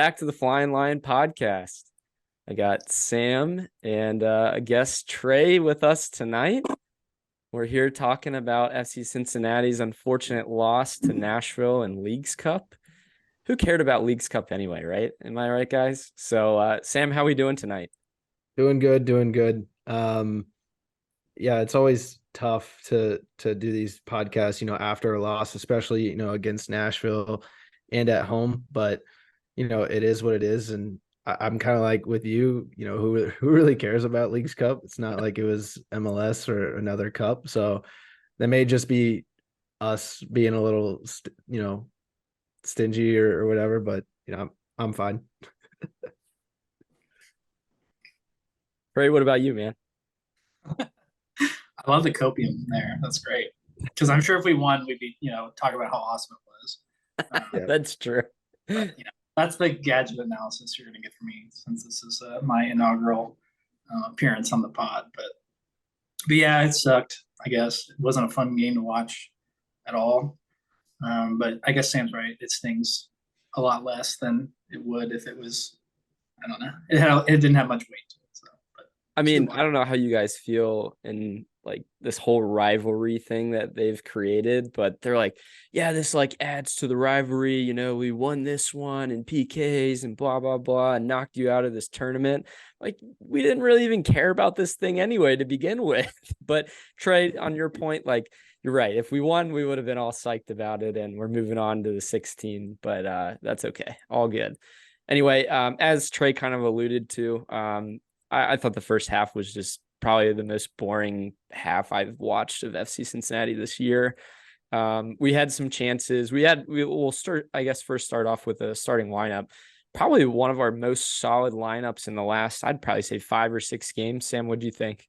back to the Flying Lion podcast. I got Sam and a guest Trey with us tonight. We're here talking about FC Cincinnati's unfortunate loss to Nashville in Leagues Cup. Who cared about Leagues Cup anyway, right? Am I right, guys? So, Sam, how we doing tonight? Doing good, doing good. Yeah, it's always tough to do these podcasts, after a loss, especially, against Nashville and at home. But, it is what it is. And I'm kind of like with you, who really cares about Leagues Cup? It's not like it was MLS or another cup. So that may just be us being a little, stingy or whatever. But, I'm fine. Trey, what about you, man? I love the copium there. That's great. Because I'm sure if we won, we'd be, talk about how awesome it was. Yeah. That's true. But, that's the gadget analysis you're going to get from me since this is my inaugural appearance on the pod. But yeah, it sucked. I guess it wasn't a fun game to watch at all. But I guess Sam's right. It stings a lot less than it would if it was. I don't know. It didn't have much weight to it. So, but I mean, I don't know how you guys feel in like this whole rivalry thing that they've created, but they're like, yeah, this like adds to the rivalry. We won this one in PKs and blah, blah, blah, and knocked you out of this tournament. Like, we didn't really even care about this thing anyway to begin with. But Trey, on your point, like, you're right. If we won, we would have been all psyched about it, and we're moving on to the 16, but that's okay. All good. Anyway, as Trey kind of alluded to, I thought the first half was just probably the most boring half I've watched of FC Cincinnati this year. We had some chances. We'll start, I guess, first start off with a starting lineup. Probably one of our most solid lineups in the last, I'd probably say 5 or 6 games. Sam, what do you think?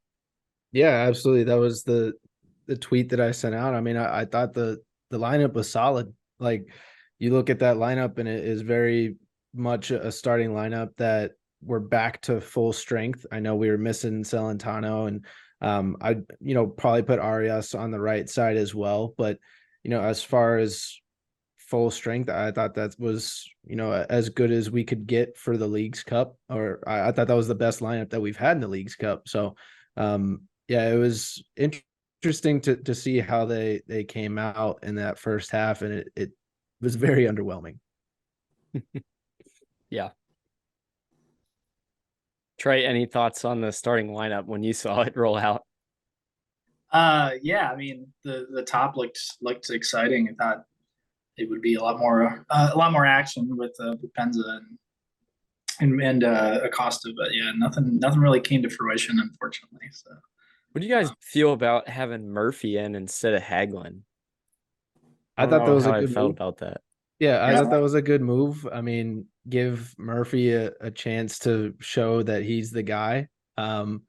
Yeah, absolutely. That was the tweet that I sent out. I mean, I thought the lineup was solid. Like, you look at that lineup and it is very much a starting lineup that we're back to full strength. I know we were missing Celentano, and I probably put Arias on the right side as well. But as far as full strength, I thought that was as good as we could get for the Leagues Cup, or I thought that was the best lineup that we've had in the Leagues Cup. So yeah, it was interesting to see how they came out in that first half, and it was very underwhelming. Yeah. Trey, any thoughts on the starting lineup when you saw it roll out? Yeah, I mean the top looked exciting. I thought it would be a lot more action with Penza and Acosta, but yeah, nothing really came to fruition, unfortunately. So, What do you guys feel about having Murphy in instead of Hagelin? I I don't thought that know was how a I good felt move. about that. Yeah, I yeah, thought that was a good move. I mean, give Murphy a chance to show that he's the guy. Um,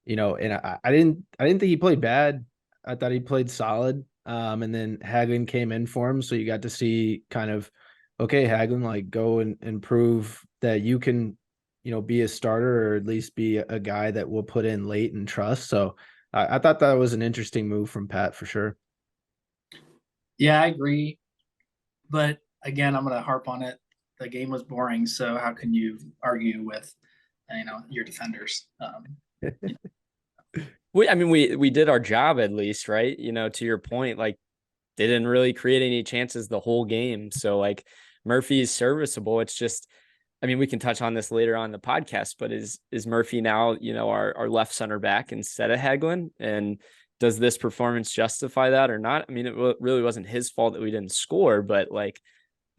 and I didn't think he played bad. I thought he played solid. And then Hagelin came in for him, so you got to see kind of, okay, Hagelin, like, go and prove that you can, be a starter, or at least be a guy that will put in late and trust. So I thought that was an interesting move from Pat for sure. yeah, I agree. But again, I'm going to harp on it. The game was boring, so how can you argue with your defenders? We did our job at least, right? To your point, like, they didn't really create any chances the whole game. So like, Murphy is serviceable. It's just, I mean, we can touch on this later on in the podcast, but is Murphy now, our left center back instead of Hagelin? And does this performance justify that or not? I mean, it really wasn't his fault that we didn't score, but like,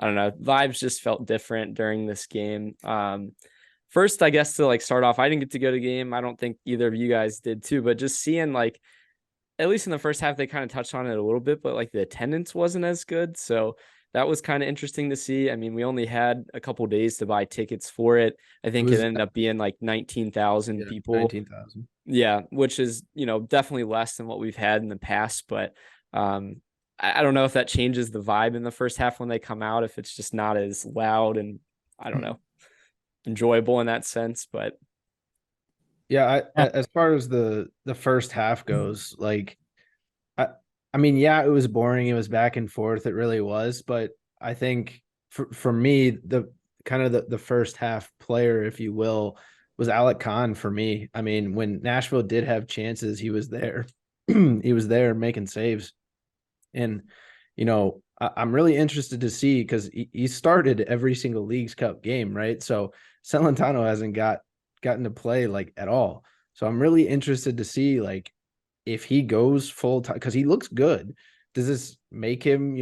I don't know, vibes just felt different during this game. First, I guess, to like start off, I didn't get to go to the game. I don't think either of you guys did too, but just seeing, like, at least in the first half, they kind of touched on it a little bit, but like the attendance wasn't as good. So that was kind of interesting to see. I mean, we only had a couple days to buy tickets for it. I It think it was, ended up being like 19,000 yeah, people. 19,000. Yeah, which is, definitely less than what we've had in the past. But I don't know if that changes the vibe in the first half when they come out, if it's just not as loud and, I don't know, enjoyable in that sense. But Yeah, Yeah, as far as the first half goes, like, I I mean, yeah, it was boring. It was back and forth. It really was. But I think for me, the kind of the first half player, if you will, was Alec Kann for me. I mean, when Nashville did have chances, he was there. He was there making saves. And, I'm really interested to see because he started every single Leagues Cup game, right? So Celentano hasn't gotten to play like at all. So I'm really interested to see like if he goes full time because he looks good. Does this make him,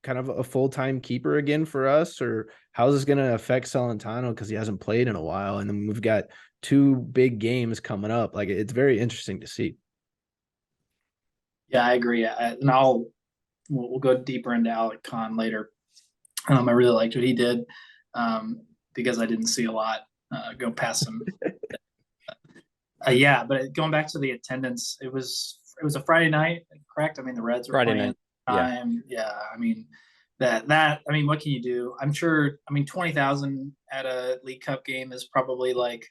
kind of a full time keeper again for us, or how's this going to affect Celentano because he hasn't played in a while? And then we've got two big games coming up. Like it's very interesting to see. Yeah, I agree. And we'll go deeper into Alec Khan later. I really liked what he did because I didn't see a lot go past him. Yeah, but going back to the attendance, it was a Friday night, correct? I mean, the Reds were Friday playing night. at the Yeah. time. Yeah, I mean that. I mean, what can you do? I'm sure. I mean, 20,000 at a League Cup game is probably like,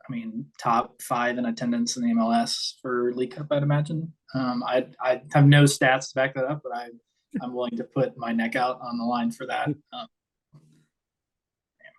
I mean, top 5 in attendance in the MLS for League Cup, I'd imagine. I have no stats to back that up, but I'm willing to put my neck out on the line for that.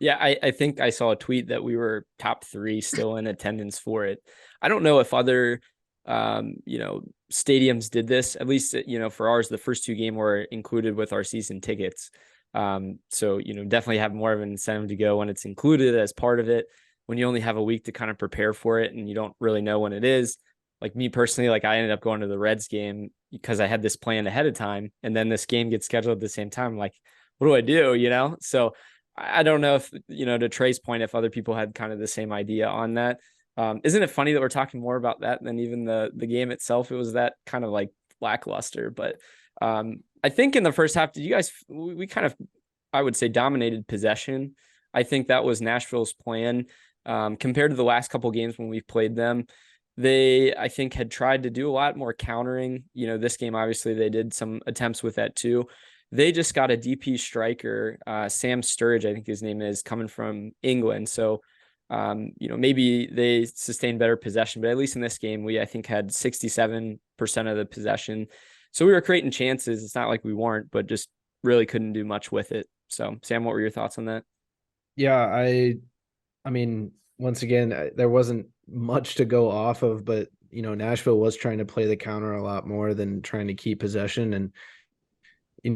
Yeah, I think I saw a tweet that we were top 3 still in attendance for it. I don't know if other stadiums did this. At least, for ours, the first 2 games were included with our season tickets. So, definitely have more of an incentive to go when it's included as part of it. When you only have a week to kind of prepare for it and you don't really know when it is. Like me personally, like I ended up going to the Reds game because I had this planned ahead of time, and then this game gets scheduled at the same time. I'm like, what do I do? So I don't know if, to Trey's point, if other people had kind of the same idea on that. Isn't it funny that we're talking more about that than even the game itself? It was that kind of like lackluster, but I think in the first half, we kind of, I would say, dominated possession. I think that was Nashville's plan compared to the last couple games when we've played them. They, I think, had tried to do a lot more countering. This game, obviously, they did some attempts with that too. They just got a DP striker, Sam Sturridge, I think his name is, coming from England. So, maybe they sustained better possession, but at least in this game, I think, had 67% of the possession. So we were creating chances. It's not like we weren't, but just really couldn't do much with it. So, Sam, what were your thoughts on that? Yeah, I mean, once again, there wasn't much to go off of, but Nashville was trying to play the counter a lot more than trying to keep possession. And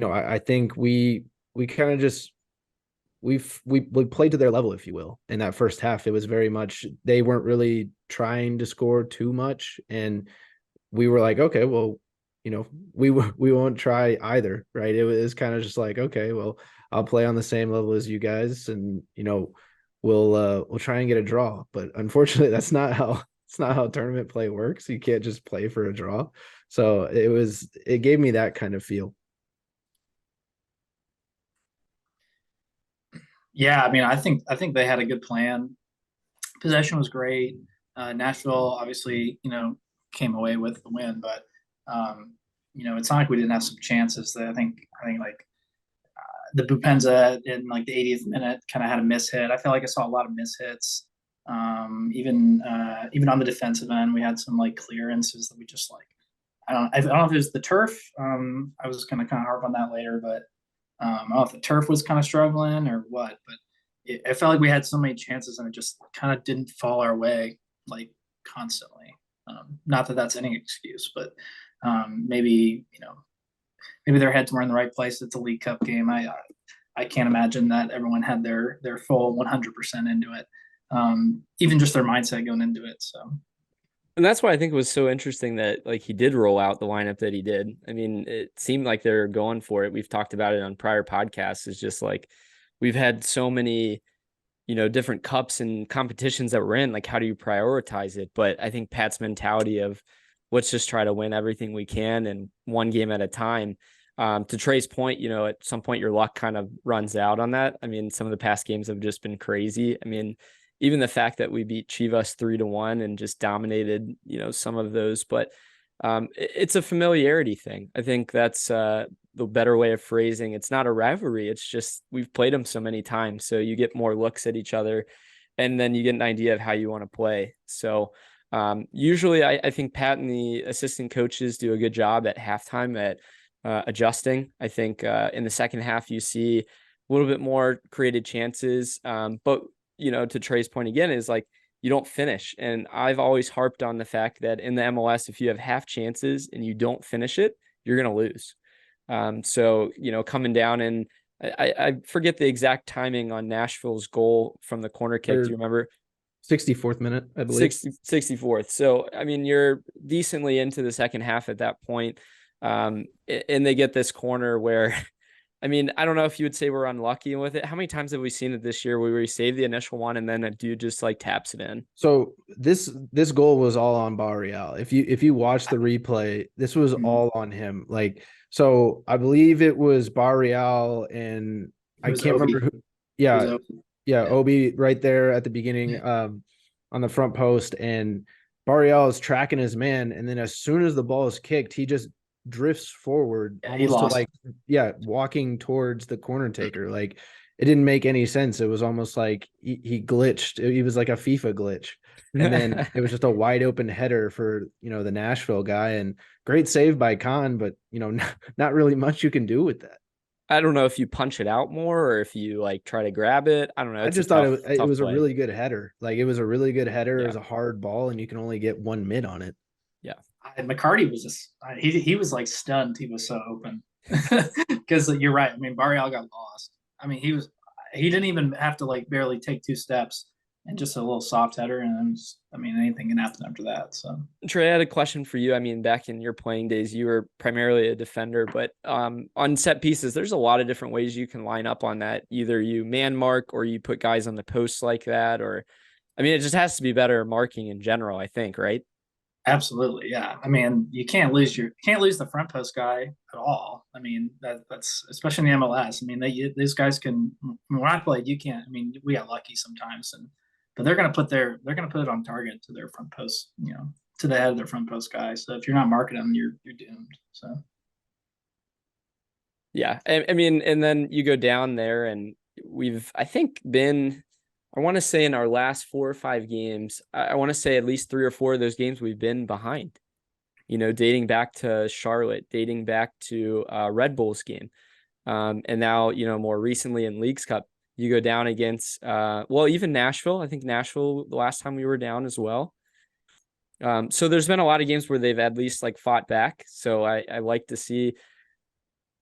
I think we kind of just we played to their level, if you will. In that first half, it was very much they weren't really trying to score too much, and we were like, okay, well, we won't try either, right? It was kind of just like, okay, well, I'll play on the same level as you guys, and we'll try and get a draw. But unfortunately, it's not how tournament play works. You can't just play for a draw. So it gave me that kind of feel. Yeah, I mean, I think they had a good plan. Possession was great. Nashville obviously, came away with the win, but it's not like we didn't have some chances. That I think like the Bupenza in like the 80th minute kind of had a miss hit. I feel like I saw a lot of miss hits. Even on the defensive end, we had some like clearances that we just like. I don't know if it was the turf. I was going to kind of harp on that later, but I don't know if the turf was kind of struggling or what. But I felt like we had so many chances and it just kind of didn't fall our way like constantly. Not that that's any excuse, but maybe maybe their heads were in the right place. It's a League Cup game. I can't imagine that everyone had their full 100% into it. Even just their mindset going into it. So. And that's why I think it was so interesting that like he did roll out the lineup that he did. I mean, it seemed like they're going for it. We've talked about it on prior podcasts. It's just like we've had so many, different cups and competitions that we're in. Like, how do you prioritize it? But I think Pat's mentality of let's just try to win everything we can and one game at a time. To Trey's point, at some point your luck kind of runs out on that. I mean, some of the past games have just been crazy. I mean, even the fact that we beat Chivas 3-1 and just dominated, some of those, but it's a familiarity thing. I think that's the better way of phrasing. It's not a rivalry. It's just, we've played them so many times. So you get more looks at each other and then you get an idea of how you want to play. So usually I think Pat and the assistant coaches do a good job at halftime at adjusting. I think in the second half, you see a little bit more created chances. But to Trey's point again is like, you don't finish. And I've always harped on the fact that in the MLS, if you have half chances and you don't finish it, you're going to lose. So, coming down, and I forget the exact timing on Nashville's goal from the corner kick. Do you remember? 64th minute, I believe. 64th. So, I mean, you're decently into the second half at that point. And they get this corner where, I mean, I don't know if you would say we're unlucky with it. How many times have we seen it this year where we save the initial one and then a dude just like taps it in? So this goal was all on Barreal. If you watch the replay, this was all on him. Like, so I believe it was Barreal and I can't remember who. Yeah, Obi right there at the beginning, on the front post, and Barreal is tracking his man, and then as soon as the ball is kicked, he just drifts forward, almost to like walking towards the corner taker. Like, it didn't make any sense. It was almost like he glitched. He was like a FIFA glitch. And then it was just a wide open header for, the Nashville guy, and great save by Kann, but not really much you can do with that. I don't know if you punch it out more or if you like try to grab it. I don't know. I just thought it was a really good header. Like, it was a really good header. It was a hard ball, and you can only get 1 mid on it. Yeah. McCarty was just he was like stunned. He was so open because you're right. I mean, Barreal got lost. I mean, he didn't even have to like barely take 2 steps, and just a little soft header, and then anything can happen after that. So, Trey, I had a question for you. I mean, back in your playing days, you were primarily a defender, but on set pieces, there's a lot of different ways you can line up on that. Either you man mark or you put guys on the posts like that, or I mean, it just has to be better marking in general, I think, right? Absolutely, yeah. I mean, you can't lose the front post guy at all. I mean, that's especially in the MLS. I mean, these guys can. When I played, you can't. I mean, we got lucky sometimes, but they're gonna put it on target to their front post, to the head of their front post guy. So if you're not marking them, you're doomed. So yeah, I mean, and then you go down there, and I think been. I want to say in our last 4 or 5 games, I want to say at least 3 or 4 of those games we've been behind, dating back to Charlotte, dating back to Red Bull's game. And now, more recently in Leagues Cup, you go down against, even Nashville. I think Nashville, the last time we were down as well. So there's been a lot of games where they've at least like fought back. So I like to see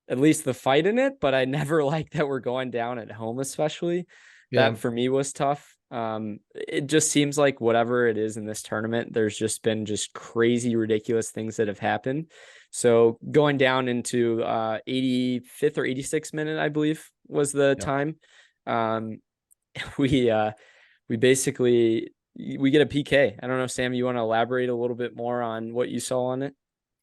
at least the fight in it, but I never like that we're going down at home, especially. That for me was tough. It just seems like whatever it is in this tournament, there's just been crazy, ridiculous things that have happened. So going down into 85th or 86th minute, I believe was the time. We basically we get a PK. I don't know, Sam, you want to elaborate a little bit more on what you saw on it?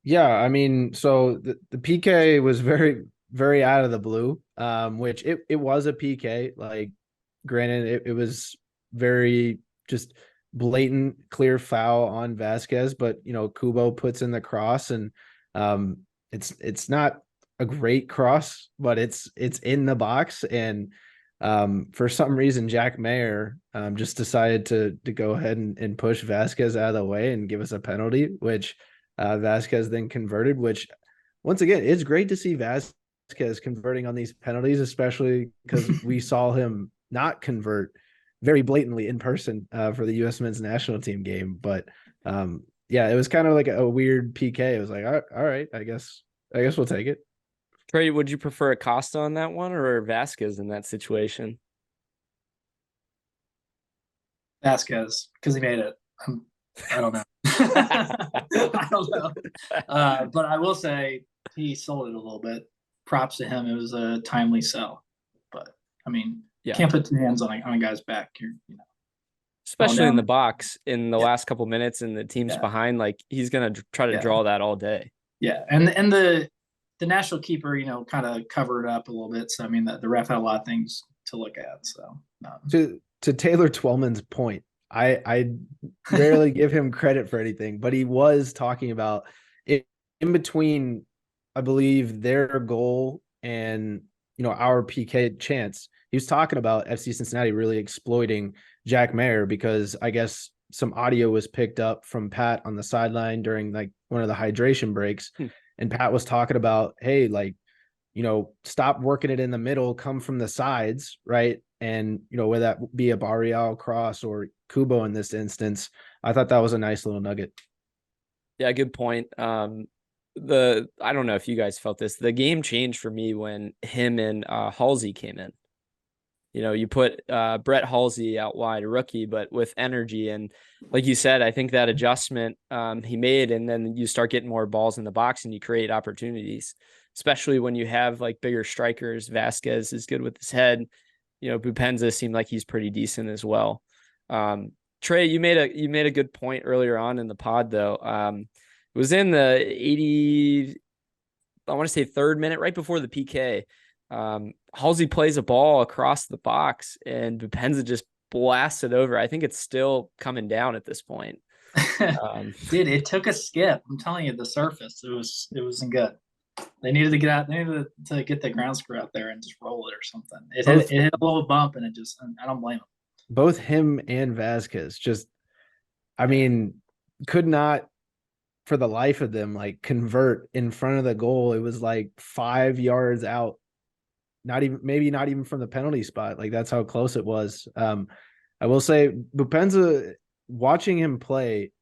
Yeah, I mean, so the PK was very, very out of the blue, which it was a PK. Like, granted, it was very just blatant, clear foul on Vasquez, but Kubo puts in the cross, and it's not a great cross, but it's in the box, and for some reason Jack Mayer just decided to go ahead and push Vasquez out of the way and give us a penalty, which Vasquez then converted. Which, once again, it's great to see Vasquez converting on these penalties, especially because we saw him not convert very blatantly in person for the U.S. men's national team game. But it was kind of like a weird PK. It was like, all right, I guess we'll take it. Trey, would you prefer Acosta on that one or Vasquez in that situation? Vasquez, because he made it. I don't know. I don't know. But I will say he sold it a little bit. Props to him. It was a timely sell. But I mean, can't put 2 hands on a guy's back. Especially in the box in the last couple minutes and the team's behind, like he's gonna try to draw that all day. Yeah, and the national keeper, kind of covered up a little bit. So I mean, the ref had a lot of things to look at. So to Taylor Twellman's point, I rarely give him credit for anything, but he was talking about it in between, I believe, their goal and our PK chance. He was talking about FC Cincinnati really exploiting Jack Mayer, because I guess some audio was picked up from Pat on the sideline during like one of the hydration breaks. And Pat was talking about, hey, like, stop working it in the middle, come from the sides, right? And, whether that be a Barreal cross or Kubo in this instance, I thought that was a nice little nugget. Yeah, good point. I don't know if you guys felt this. The game changed for me when him and Halsey came in. You put Brett Halsey out wide, a rookie, but with energy. And like you said, I think that adjustment he made, and then you start getting more balls in the box and you create opportunities, especially when you have like bigger strikers. Vasquez is good with his head. Bupenza seemed like he's pretty decent as well. Trey, you made a good point earlier on in the pod, though. It was in the 80, I want to say third minute, right before the PK. Halsey plays a ball across the box and Bupenza just blasts it over. I think it's still coming down at this point. Dude, it took a skip. I'm telling you, the surface, it wasn't good. They needed to get out. They needed to get the ground screw out there and just roll it or something. It hit a little bump, and I don't blame them. Both him and Vasquez just, I mean, could not for the life of them like convert in front of the goal. It was like 5 yards out, not even from the penalty spot. Like that's how close it was. I will say Bupenza, watching him play,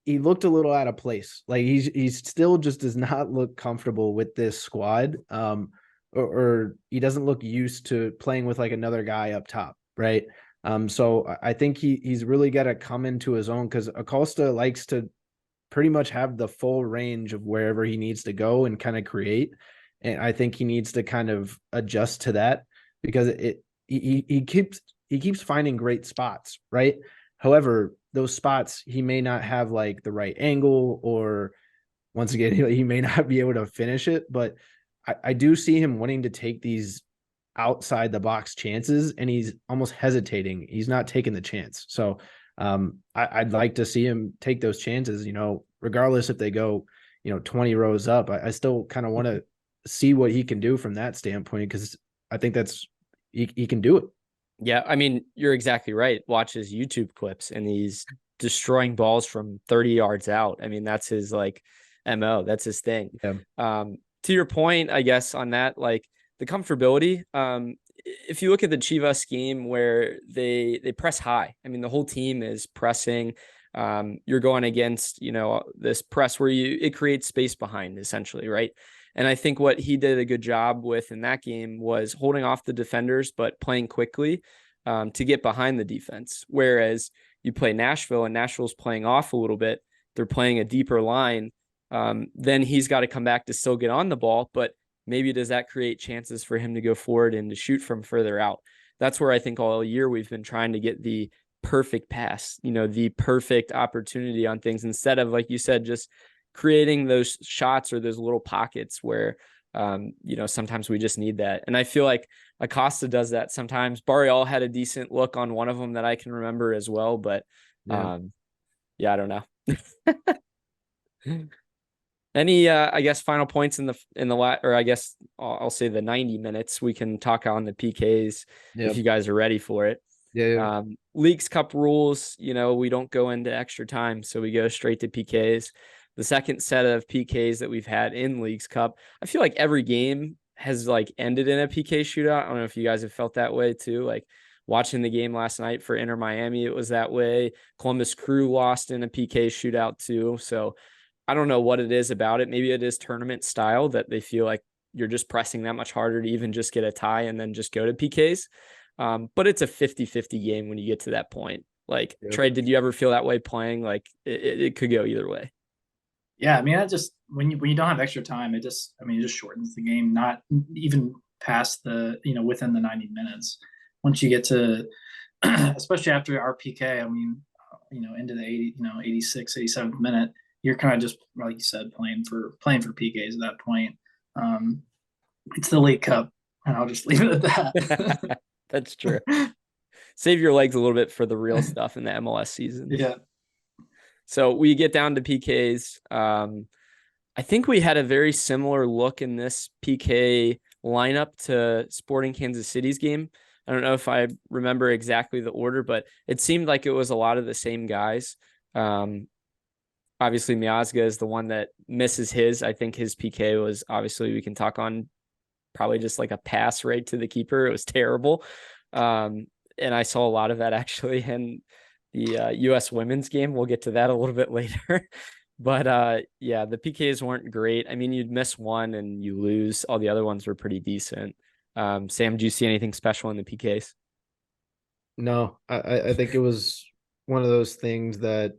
he looked a little out of place. Like he's still just does not look comfortable with this squad. Or he doesn't look used to playing with like another guy up top, right? So I think he's really got to come into his own, because Acosta likes to pretty much have the full range of wherever he needs to go and kind of create. And I think he needs to kind of adjust to that, because he keeps finding great spots, right? However, those spots he may not have like the right angle, or once again, he may not be able to finish it. But I do see him wanting to take these outside the box chances, and he's almost hesitating. He's not taking the chance. So I'd like to see him take those chances, regardless if they go, 20 rows up. I still kind of want to see what he can do from that standpoint, because I think he can do it. Yeah, I mean, you're exactly right. Watch his YouTube clips, and he's destroying balls from 30 yards out. I mean, that's his like MO. That's his thing. Yeah. To your point, I guess, on that, like the comfortability. If you look at the Chivas game where they press high, I mean, the whole team is pressing. You're going against, this press where it creates space behind, essentially, right? And I think what he did a good job with in that game was holding off the defenders, but playing quickly to get behind the defense. Whereas you play Nashville, and Nashville's playing off a little bit. They're playing a deeper line. Then he's got to come back to still get on the ball, but maybe does that create chances for him to go forward and to shoot from further out? That's where I think all year we've been trying to get the perfect pass, the perfect opportunity on things, instead of, like you said, just creating those shots or those little pockets where, sometimes we just need that. And I feel like Acosta does that sometimes. Barreal had a decent look on one of them that I can remember as well, but I don't know. Any, I guess, final points in the or I guess I'll say the 90 minutes. We can talk on the PKs if you guys are ready for it. Yeah. Leagues Cup rules, we don't go into extra time, so we go straight to PKs. The second set of PKs that we've had in Leagues Cup, I feel like every game has like ended in a PK shootout. I don't know if you guys have felt that way too. Like watching the game last night for Inter Miami, it was that way. Columbus Crew lost in a PK shootout too. So I don't know what it is about it. Maybe it is tournament style that they feel like you're just pressing that much harder to even just get a tie and then just go to PKs. But it's a 50-50 game when you get to that point. Like, Trey, did you ever feel that way playing? Like it could go either way. Yeah, I mean, when you don't have extra time, it just shortens the game, not even past the, within the 90 minutes. Once you get to, especially after our PK, I mean, into the 86, 87th minute, you're kind of just, like you said, playing for PKs at that point. It's the League Cup, and I'll just leave it at that. That's true. Save your legs a little bit for the real stuff in the MLS season. Yeah. So we get down to PKs. I think we had a very similar look in this PK lineup to Sporting Kansas City's game. I don't know if I remember exactly the order, but it seemed like it was a lot of the same guys. Obviously, Miazga is the one that misses his. I think his PK was, obviously, we can talk on probably just like a pass right to the keeper. It was terrible. And I saw a lot of that actually in the US women's game. We'll get to that a little bit later. But yeah, the PKs weren't great. I mean, you'd miss one and you lose. All the other ones were pretty decent. Sam, do you see anything special in the PKs? No, I think it was one of those things that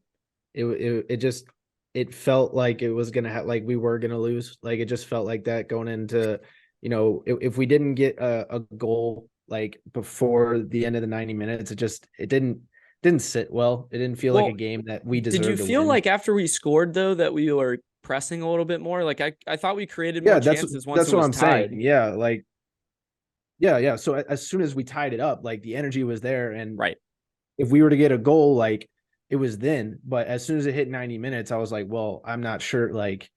it felt like it was gonna like we were gonna lose. Like it just felt like that going into, if we didn't get a goal like before the end of the 90 minutes, it didn't sit well. It didn't feel like a game that we deserved. Did you feel like after we scored though that we were pressing a little bit more? Like I thought we created more chances once that's it what was I'm tied. saying. Yeah, like yeah. So as soon as we tied it up, like the energy was there, and right. If we were to get a goal, like it was then. But as soon as it hit 90 minutes, I was like, well, I'm not sure like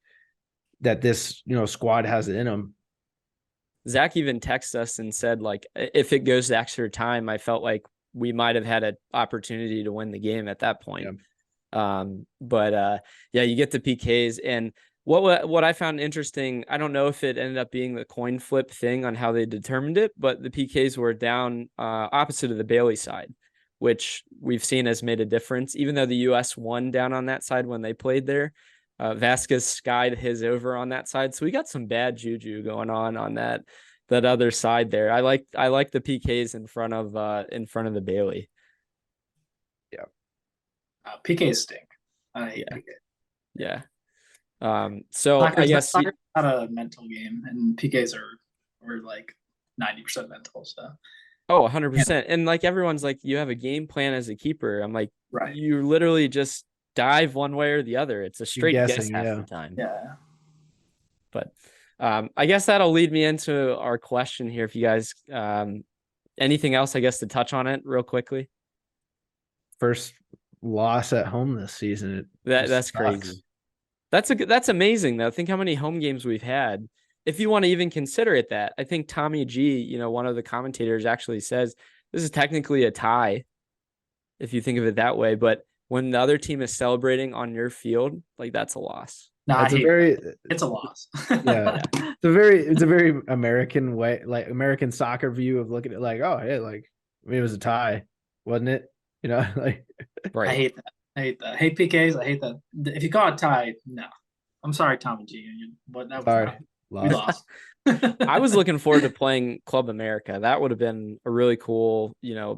that this squad has it in them. Zach even texted us and said, like, if it goes to extra time, I felt like we might have had an opportunity to win the game at that point. Yeah. But yeah, you get the PKs. And what I found interesting, I don't know if it ended up being the coin flip thing on how they determined it, but the PKs were down opposite of the Bailey side, which we've seen has made a difference. Even though the US won down on that side when they played there, Vasquez skied his over on that side. So we got some bad juju going on that other side there. I like the PKs in front of the Bailey. Yeah. PKs stink. I hate PK. Yeah. So I guess soccer's not a mental game, and PKs are like 90% mental. So. Oh, 100%. And like everyone's like, you have a game plan as a keeper. I'm like, right. You literally just dive one way or the other. It's a straight guess half the time. Yeah. But I guess that'll lead me into our question here. If you guys anything else, I guess, to touch on it real quickly. First loss at home this season. That's crazy. That's amazing though. Think how many home games we've had. If you want to even consider it that, I think Tommy G, one of the commentators actually says this is technically a tie, if you think of it that way. But when the other team is celebrating on your field, like that's a loss. No, it's a loss. Yeah, it's a very American way, like American soccer view of looking at it. Like, oh, hey, like it was a tie, wasn't it? Like. Right. I hate that. I hate PKs. I hate that. If you call it tie, no. I'm sorry, Tommy G. But that was sorry. We lost. I was looking forward to playing Club America. That would have been a really cool,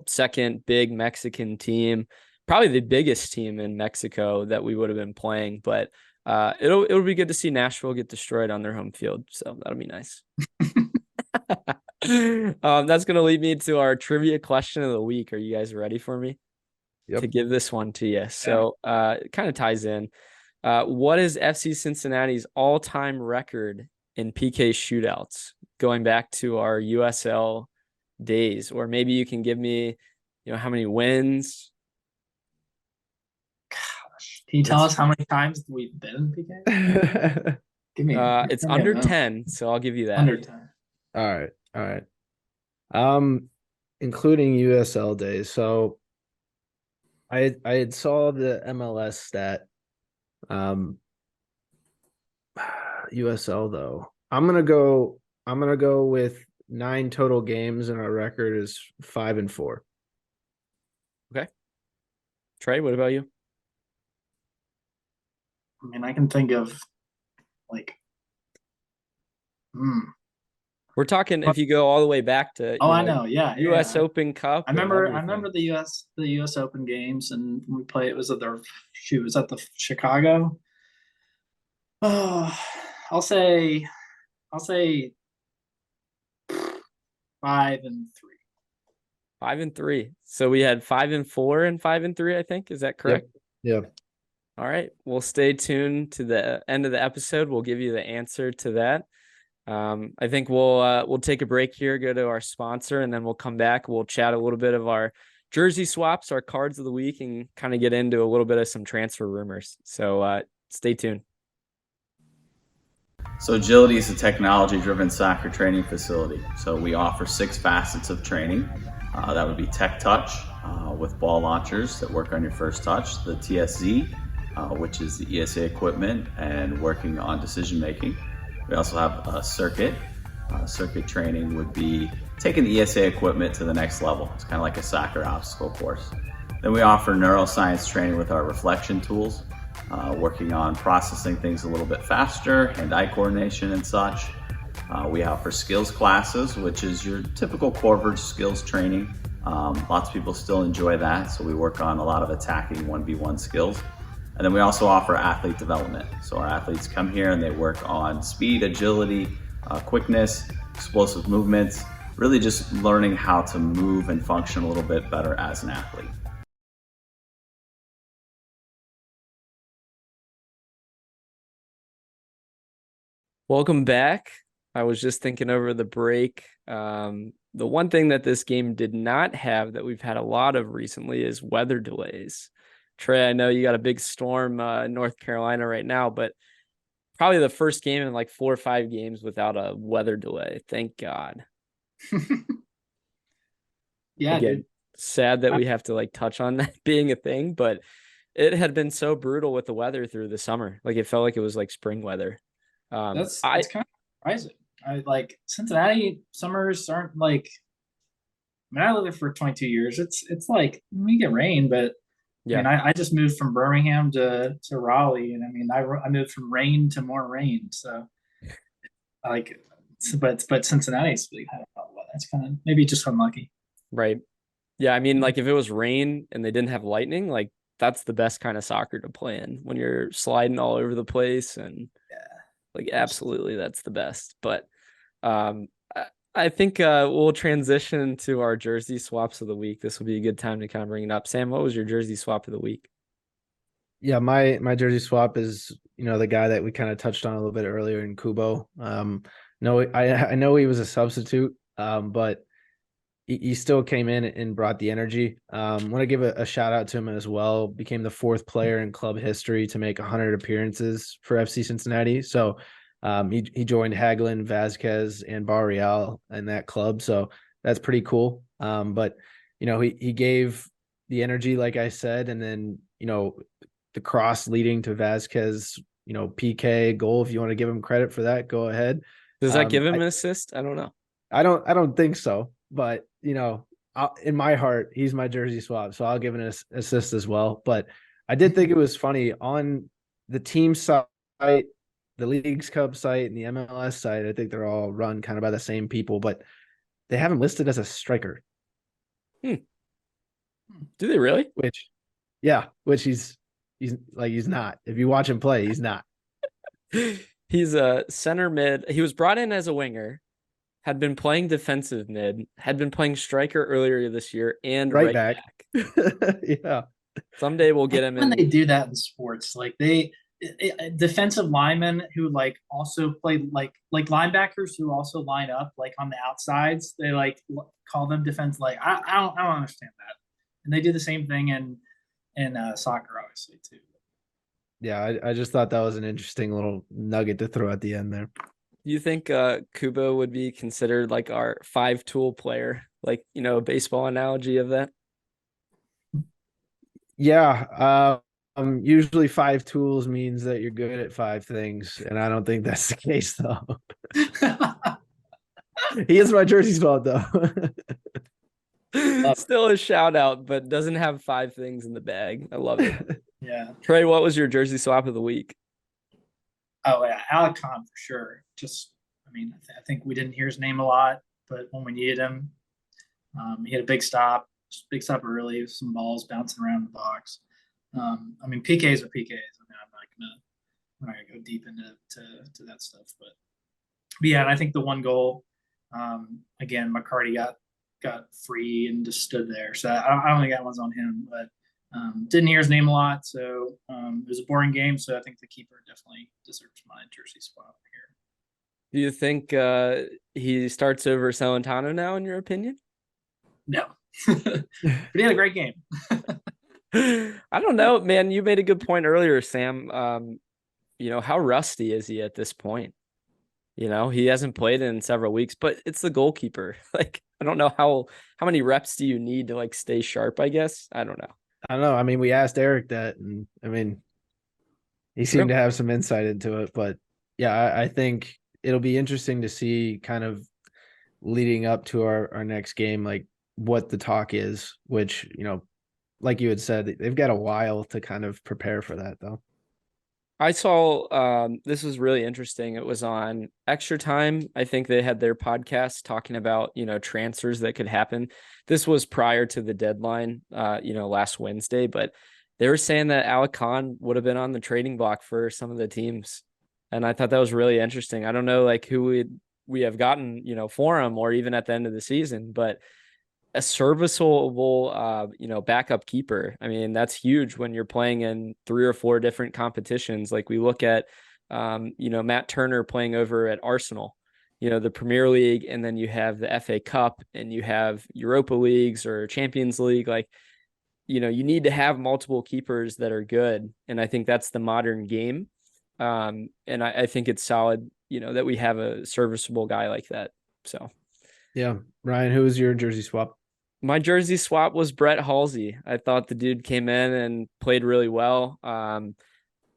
second big Mexican team, probably the biggest team in Mexico that we would have been playing. But it'll be good to see Nashville get destroyed on their home field. So that'll be nice. That's going to lead me to our trivia question of the week. Are you guys ready for me to give this one to you? So it kind of ties in. What is FC Cincinnati's all-time record in PK shootouts going back to our USL days? Or maybe you can give me, how many wins? Gosh, can you tell us how many times we've been in PK? Give me. It's under 10, so I'll give you that. Under 10. All right. Including USL days. So I had saw the MLS stat. USL though. I'm gonna go with 9 total games, and our record is 5-4. Okay. Trey, what about you? I mean, I can think of like We're talking if you go all the way back to I know, yeah. US Open Cup. I remember the US Open games, and we played. It was at the Chicago. Oh, I'll say 5-3. 5-3. So we had 5-4 and 5-3, I think. Is that correct? Yeah. All right. We'll stay tuned to the end of the episode. We'll give you the answer to that. I think we'll take a break here, go to our sponsor, and then we'll come back. We'll chat a little bit of our jersey swaps, our cards of the week, and kind of get into a little bit of some transfer rumors. So stay tuned. So Agility is a technology-driven soccer training facility. So we offer 6 facets of training. That would be Tech Touch with ball launchers that work on your first touch, the TSZ, which is the ESA equipment and working on decision making. We also have a circuit, circuit training would be taking the ESA equipment to the next level. It's kind of like a soccer obstacle course. Then we offer neuroscience training with our reflection tools, working on processing things a little bit faster, hand-eye coordination and such. We offer skills classes, which is your typical core skills training. Lots of people still enjoy that, so we work on a lot of attacking 1v1 skills. And then we also offer athlete development. So our athletes come here and they work on speed, agility, quickness, explosive movements, really just learning how to move and function a little bit better as an athlete. Welcome back. I was just thinking over the break. The one thing that this game did not have that we've had a lot of recently is weather delays. Trey, I know you got a big storm in North Carolina right now, but probably the first game in like 4 or 5 games without a weather delay. Thank God. Yeah, Again, dude. sad that we have to like touch on that being a thing, but it had been so brutal with the weather through the summer. Like it felt like it was like spring weather. It's kind of surprising. I like Cincinnati summers aren't like. I mean, I lived there for 22 years. It's like we get rain, but I mean, I just moved from Birmingham to Raleigh, and I mean, I moved from rain to more rain. So, like, but Cincinnati's really kind of that's kind of maybe just unlucky. Right. Yeah, I mean, like if it was rain and they didn't have lightning, like that's the best kind of soccer to play in when you're sliding all over the place and like absolutely that's the best. But I think we'll transition to our jersey swaps of the week. This will be a good time to kind of bring it up. Sam, what was your jersey swap of the week? Yeah, my jersey swap is, the guy that we kind of touched on a little bit earlier in Kubo. No, I know he was a substitute, but he still came in and brought the energy. Want to give a shout out to him as well. Became the 4th player in club history to make 100 appearances for FC Cincinnati. So he joined Hagelin, Vasquez, and Barreal in that club. So that's pretty cool. But he gave the energy, like I said, and then the cross leading to Vasquez, PK goal. If you want to give him credit for that, go ahead. Does that give him an assist? I don't know. I don't think so. But, in my heart, he's my jersey swap. So I'll give an assist as well. But I did think it was funny on the team site, the Leagues Cup site, and the MLS site. I think they're all run kind of by the same people, but they have him listed as a striker. Do they really? Which he's not. If you watch him play, he's not. He's a center mid. He was brought in as a winger. Had been playing defensive mid, had been playing striker earlier this year, and right back. Yeah. Someday we'll get him in. They do that in sports. Like defensive linemen who like also play like linebackers who also line up like on the outsides. They like call them defense. Like I don't understand that. And they do the same thing in soccer, obviously too. Yeah, I just thought that was an interesting little nugget to throw at the end there. Do you think Kubo would be considered like our 5-tool player? Like, a baseball analogy of that? Yeah. Usually 5 tools means that you're good at 5 things. And I don't think that's the case though. He is my jersey swap though. Still a shout out, but doesn't have 5 things in the bag. I love it. Yeah. Trey, what was your jersey swap of the week? Oh yeah, Alec Kahn for sure. I think we didn't hear his name a lot, but when we needed him, he had a big stop early, some balls bouncing around the box. PKs are PKs. I'm not gonna go deep into that stuff, but yeah, and I think the one goal, again, McCarty got free and just stood there. So I don't think that one's on him, but didn't hear his name a lot, so it was a boring game. So I think the keeper definitely deserves my jersey spot here. Do you think he starts over Celentano now, in your opinion? No, but he had a great game. I don't know, man. You made a good point earlier, Sam. How rusty is he at this point? He hasn't played in several weeks, but it's the goalkeeper. Like, I don't know how many reps do you need to like stay sharp, I guess. I don't know. I don't know. We asked Eric that, and he seemed to have some insight into it. But yeah, I think it'll be interesting to see kind of leading up to our next game, like what the talk is, which, like you had said, they've got a while to kind of prepare for that though. I saw this was really interesting. It was on Extra Time. I think they had their podcast talking about, transfers that could happen. This was prior to the deadline, last Wednesday, but they were saying that Alec Khan would have been on the trading block for some of the teams. And I thought that was really interesting. I don't know like who we have gotten, for him or even at the end of the season, but a serviceable, backup keeper. I mean, that's huge when you're playing in 3 or 4 different competitions. Like we look at, Matt Turner playing over at Arsenal, the Premier League, and then you have the FA Cup and you have Europa Leagues or Champions League. Like, you need to have multiple keepers that are good. And I think that's the modern game. And I think it's solid, that we have a serviceable guy like that. So, yeah. Ryan, who was your jersey swap? My jersey swap was Brett Halsey. I thought the dude came in and played really well.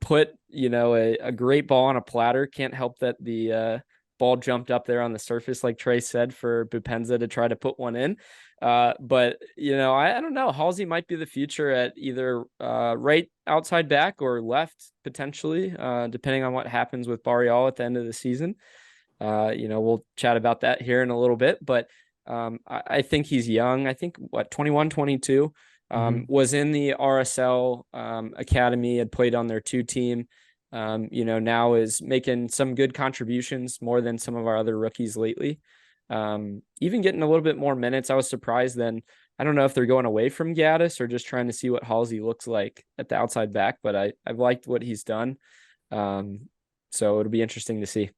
Put, a great ball on a platter. Can't help that the ball jumped up there on the surface, like Trey said, for Bupenza to try to put one in. But, I don't know. Halsey might be the future at either right outside back or left, potentially, depending on what happens with Barreal at the end of the season. We'll chat about that here in a little bit, but I think he's young. I think 21, 22, was in the RSL academy, had played on their 2 team, now is making some good contributions, more than some of our other rookies lately. Even getting a little bit more minutes. I was surprised then. I don't know if they're going away from Gaddis or just trying to see what Halsey looks like at the outside back, but I've liked what he's done. So it'll be interesting to see.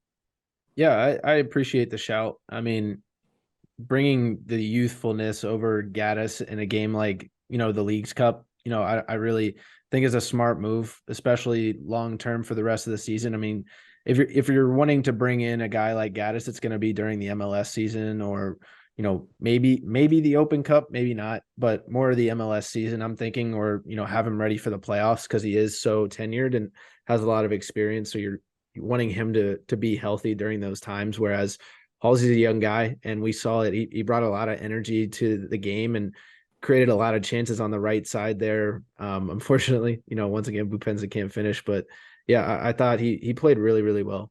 Yeah, I appreciate the shout. I mean, bringing the youthfulness over Gaddis in a game like, the Leagues Cup, I really think is a smart move, especially long-term for the rest of the season. I mean, if you're wanting to bring in a guy like Gaddis, it's going to be during the MLS season or, maybe the Open Cup, maybe not, but more of the MLS season, I'm thinking, or, have him ready for the playoffs because he is so tenured and has a lot of experience. So you're wanting him to be healthy during those times. Whereas Halsey's a young guy, and we saw it. He brought a lot of energy to the game and created a lot of chances on the right side there. Unfortunately, once again, Bupenza can't finish, but yeah, I thought he played really, really well.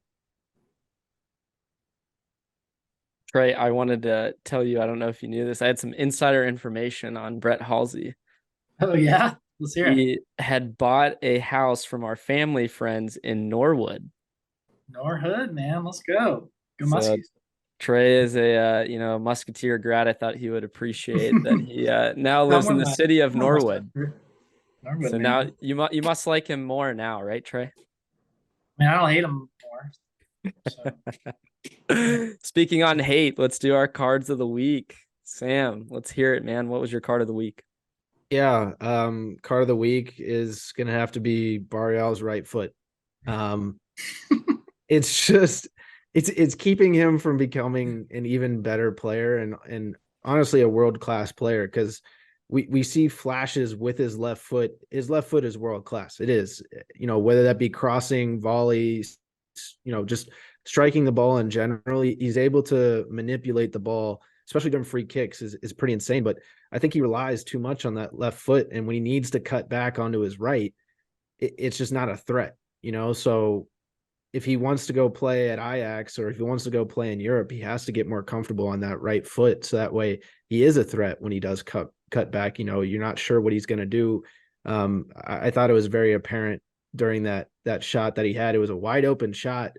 Trey, I wanted to tell you, I don't know if you knew this, I had some insider information on Brett Halsey. Oh yeah, let's hear it. He had bought a house from our family friends in Norwood. Norwood, man, let's go. Go Muskies. Trey is a Musketeer grad. I thought he would appreciate that he now lives in the city of Norwood. Norwood, So man. now you must like him more now, right, Trey? I mean, I don't hate him more. So. Speaking on hate, let's do our cards of the week. Sam, let's hear it, man. What was your card of the week? Yeah, card of the week is gonna have to be Barreal's right foot. It's just it's keeping him from becoming an even better player and honestly a world-class player, because we see flashes with his left foot. His left foot is world class. It is, whether that be crossing, volleys, just striking the ball in general. He's able to manipulate the ball, especially during free kicks, is pretty insane. But I think he relies too much on that left foot. And when he needs to cut back onto his right, it's just not a threat, So if he wants to go play at Ajax or if he wants to go play in Europe, he has to get more comfortable on that right foot. So that way he is a threat when he does cut back. You're not sure what he's going to do. I thought it was very apparent during that shot that he had. It was a wide open shot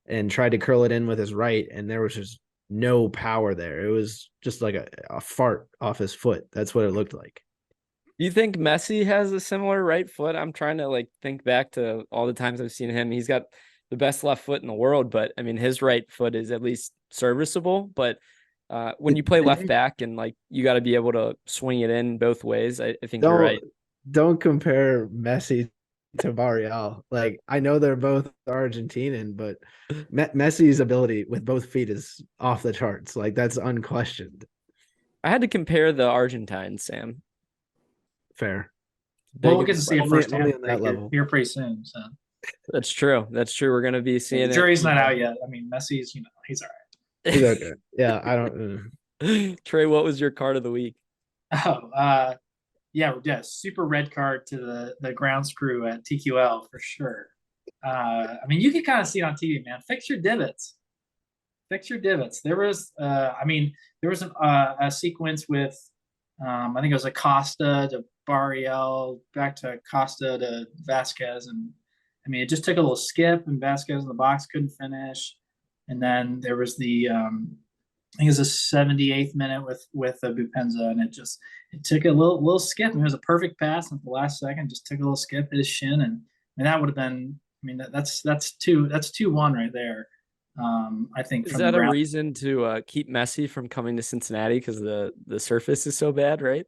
and tried to curl it in with his right, and there was just no power there. It was just like a fart off his foot. That's what it looked like. Do you think Messi has a similar right foot? I'm trying to think back to all the times I've seen him. He's got the best left foot in the world, but I mean, his right foot is at least serviceable. But when you play left back and you got to be able to swing it in both ways, I think you're right. Don't compare Messi to Barreal. I know they're both Argentinian, but Messi's ability with both feet is off the charts. That's unquestioned. I had to compare the Argentines, Sam. Fair. Well, we'll get to see it first only on that level. here pretty soon. So That's true. That's true. We're gonna be seeing The jury's not out yet. I mean, Messi's, he's all right. He's okay. Yeah, I don't. Trey, what was your card of the week? Oh, yeah, super red card to the grounds crew at TQL for sure. I mean, you can kind of see it on TV, man. Fix your divots. Fix your divots. There was, there was a sequence with, I think it was Acosta to Barreal, back to Acosta to Vasquez, and I mean, it just took a little skip, and Vasquez in the box couldn't finish. And then there was the, I think it was a 78th minute with Bupenza, and it took a little skip. And it was a perfect pass at the last second, just took a little skip, hit his shin, and that would have been. I mean, that's 2-1 right there. I think. Is that a reason to keep Messi from coming to Cincinnati because the surface is so bad, right?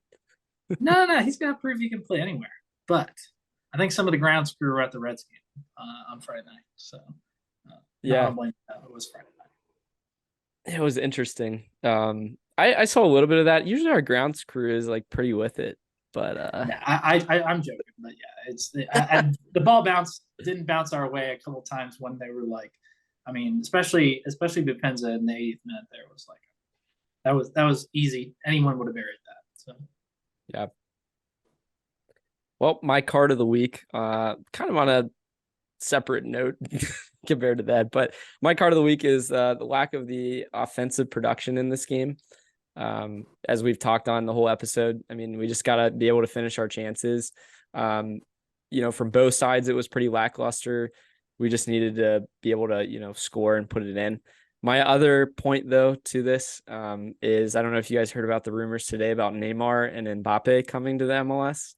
No, he's got to prove he can play anywhere. But I think some of the grounds crew were at the Reds game on Friday night, so yeah, it was Friday night. It was interesting. I saw a little bit of that. Usually our grounds crew is like pretty with it, but I'm joking. But yeah, it's the ball didn't bounce our way a couple times when they were like, I mean, especially Bupenza in the 80th minute. There was like that was easy. Anyone would have buried that. So yeah. Well, my card of the week, kind of on a separate note compared to that, but my card of the week is the lack of the offensive production in this game. As we've talked on the whole episode, I mean, we just got to be able to finish our chances. From both sides, it was pretty lackluster. We just needed to be able to, score and put it in. My other point, though, to this is I don't know if you guys heard about the rumors today about Neymar and Mbappe coming to the MLS.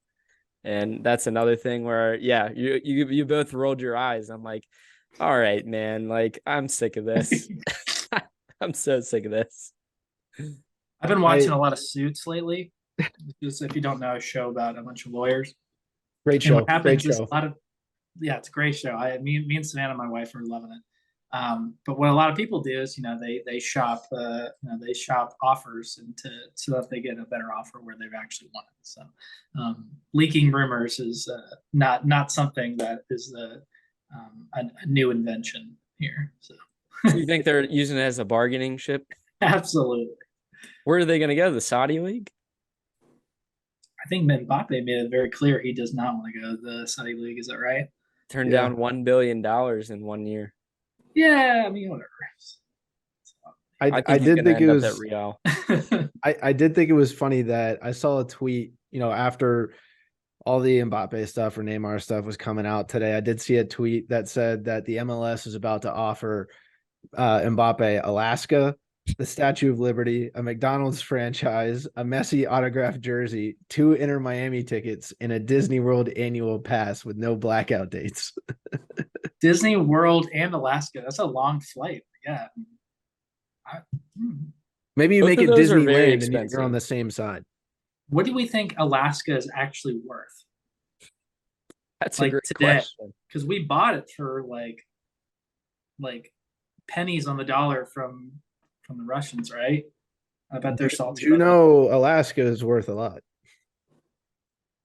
And that's another thing where, yeah, you both rolled your eyes. I'm like, all right, man, like I'm sick of this. I'm so sick of this. I've been watching a lot of Suits lately. Just if you don't know, a show about a bunch of lawyers. Great show. What happens is it's a great show. Me and Savannah, my wife, are loving it. But what a lot of people do is, they shop, they shop offers so that they get a better offer where they've actually won it. So, leaking rumors is not something that is a new invention here. So, you think they're using it as a bargaining chip? Absolutely. Where are they going to go? The Saudi League? I think Mbappe made it very clear he does not want to go to the Saudi League. Is that right? Turned down $1 billion in 1 year. Yeah, I mean, whatever. I did think it was at Real. I did think it was funny that I saw a tweet, after all the Mbappe stuff or Neymar stuff was coming out today. I did see a tweet that said that the MLS is about to offer Mbappe Alaska, the Statue of Liberty, a McDonald's franchise, a Messi autographed jersey, 2 Inter Miami tickets, and a Disney World annual pass with no blackout dates. Disney World and Alaska. That's a long flight. Yeah. Maybe you make it Disneyland and you're on the same side. What do we think Alaska is actually worth? That's a great question. Because we bought it for like pennies on the dollar from the Russians, right? I bet they're salty. Alaska is worth a lot.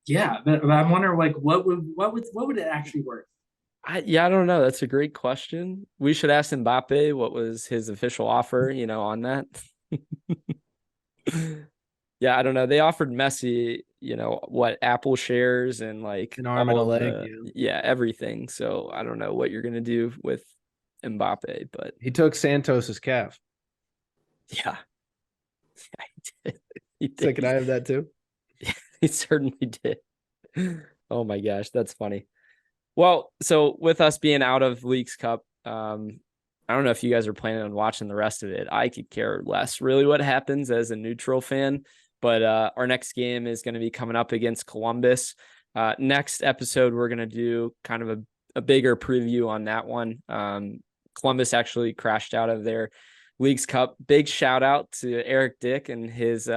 Yeah, but I'm wondering, what would it actually worth? I don't know. That's a great question. We should ask Mbappe what was his official offer, on that. Yeah, I don't know. They offered Messi, Apple shares and like an arm and a leg. Everything. So I don't know what you're gonna do with Mbappe, but he took Santos's calf. Yeah, he did. So can I have that too? He certainly did. Oh my gosh, that's funny. Well, so with us being out of Leagues Cup, I don't know if you guys are planning on watching the rest of it. I could care less really what happens as a neutral fan, but our next game is going to be coming up against Columbus. Next episode, we're going to do kind of a bigger preview on that one. Columbus actually crashed out of their Leagues Cup. Big shout out to Eric Dick and his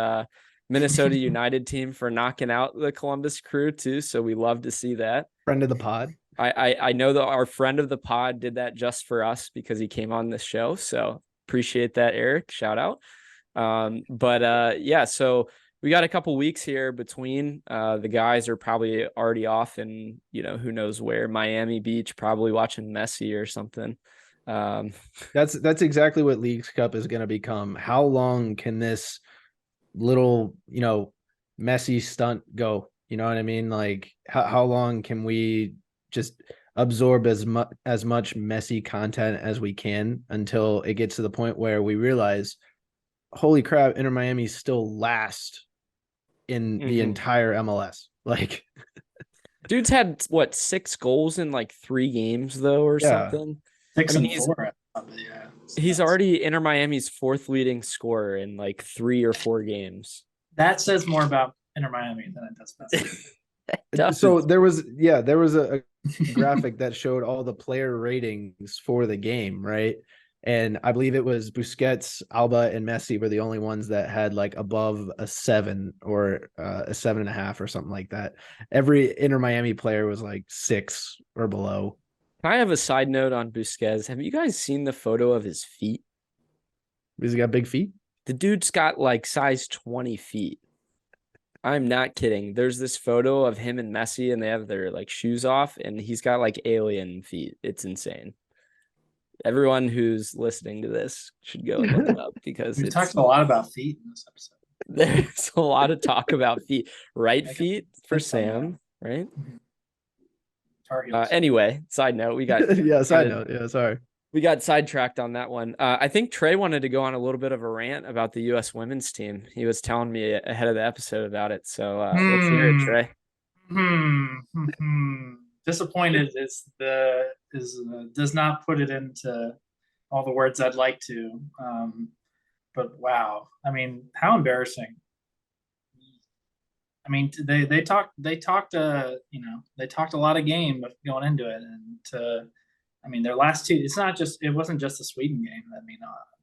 Minnesota United team for knocking out the Columbus Crew too. So we love to see that. Friend of the pod. I know that our friend of the pod did that just for us because he came on this show. So appreciate that, Eric. Shout out. So we got a couple weeks here between. The guys are probably already off in, who knows where, Miami Beach, probably watching Messi or something. That's exactly what Leagues Cup is going to become. How long can this little, messy stunt go? You know what I mean? Like how long can we just absorb as much messy content as we can until it gets to the point where we realize, holy crap, Inter Miami's still last in the entire MLS. Like, dude's had what, 6 goals in like 3 games though, or something. 6 and 4. Yeah, he's already Inter Miami's 4th leading scorer in like 3 or 4 games. That says more about Inter Miami than it does. So there was a graphic that showed all the player ratings for the game, right? And I believe it was Busquets, Alba, and Messi were the only ones that had like above a 7 or a 7.5 or something like that. Every Inter Miami player was like 6 or below. Can I have a side note on Busquets? Have you guys seen the photo of his feet? Has he got big feet? The dude's got like size 20 feet. I'm not kidding. There's this photo of him and Messi, and they have their like shoes off, and he's got like alien feet. It's insane. Everyone who's listening to this should go and look it up because we talked a lot about feet in this episode. There's a lot of talk about feet. Right feet for Sam, right? Anyway, side note, we got sorry. We got sidetracked on that one. I think Trey wanted to go on a little bit of a rant about the U.S. women's team. He was telling me ahead of the episode about it. So let's hear it, Trey. Disappointed does not put it into all the words I'd like to. But wow, I mean, how embarrassing. I mean, they talked a lot of game going into it, and I mean, their last 2, it wasn't just the Sweden game. I mean,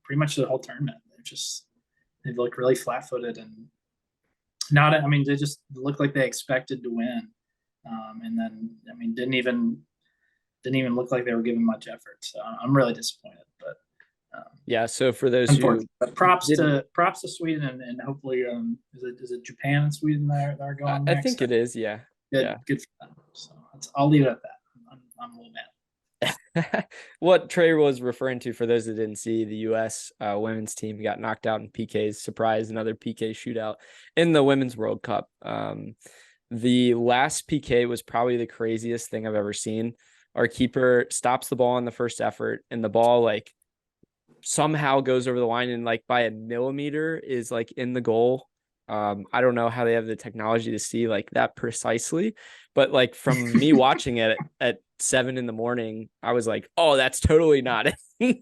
pretty much the whole tournament. They looked really flat footed and they just looked like they expected to win. And then, I mean, didn't even look like they were giving much effort. So I'm really disappointed, but yeah. So for those who, but props to Sweden and hopefully, is it Japan and Sweden that are going next? I think it is. Yeah. Good for them. So I'll leave it at that. I'm a little mad. What Trey was referring to, for those that didn't see, the U.S. Women's team got knocked out in PKs. Surprise, another PK shootout in the Women's World Cup. The last PK was probably the craziest thing I've ever seen. Our keeper stops the ball on the first effort, and the ball like somehow goes over the line and like by a millimeter is like in the goal. I don't know how they have the technology to see like that precisely, but like from me watching it at 7 a.m, I was like, oh, that's totally not it.